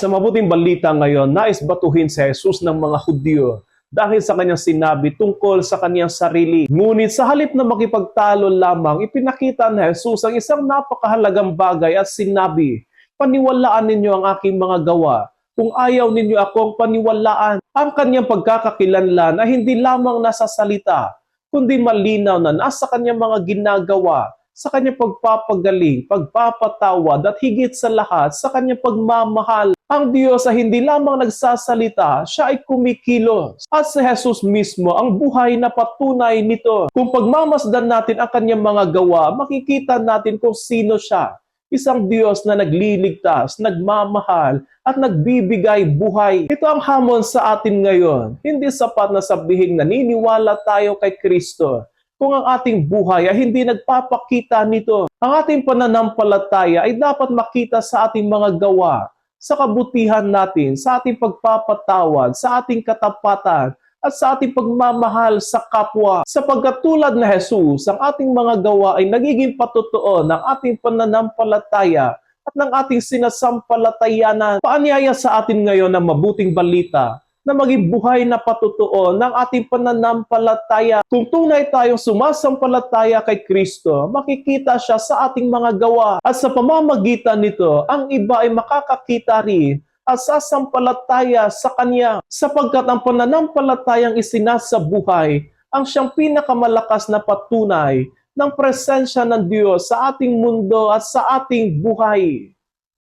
Sa mabuting balita ngayon, nais batuhin si Jesus ng mga Hudyo dahil sa kanyang sinabi tungkol sa kanyang sarili. Ngunit sa halip na makipagtalo lamang, ipinakita ni Jesus ang isang napakahalagang bagay at sinabi, "Paniwalaan ninyo ang aking mga gawa. Kung ayaw ninyo akong paniwalaan, ang kanyang pagkakakilanlan ay hindi lamang nasa salita, kundi malinaw na nasa kanyang mga ginagawa, sa kanyang pagpapagaling, pagpapatawad at higit sa lahat sa kanyang pagmamahal. Ang Diyos ay hindi lamang nagsasalita, siya ay kumikilos. At si Jesus mismo ang buhay na patunay nito. Kung pagmamasdan natin ang kanyang mga gawa, makikita natin kung sino siya. Isang Diyos na nagliligtas, nagmamahal, at nagbibigay buhay. Ito ang hamon sa atin ngayon. Hindi sapat na sabihing naniniwala tayo kay Kristo kung ang ating buhay ay hindi nagpapakita nito. Ang ating pananampalataya ay dapat makita sa ating mga gawa, sa kabutihan natin, sa ating pagpapatawad, sa ating katapatan, at sa ating pagmamahal sa kapwa. Sapagkat tulad na Jesus, ang ating mga gawa ay nagiging patotoo ng ating pananampalataya at ng ating sinasampalatayanan. Paanyaya sa atin ngayon ng mabuting balita na maging buhay na patotoo ng ating pananampalataya. Kung tunay tayong sumasampalataya kay Kristo, makikita siya sa ating mga gawa. At sa pamamagitan nito, ang iba ay makakakita rin at sasampalataya sa Kanya. Sapagkat ang pananampalatayang isinasabuhay ang siyang pinakamalakas na patunay ng presensya ng Diyos sa ating mundo at sa ating buhay.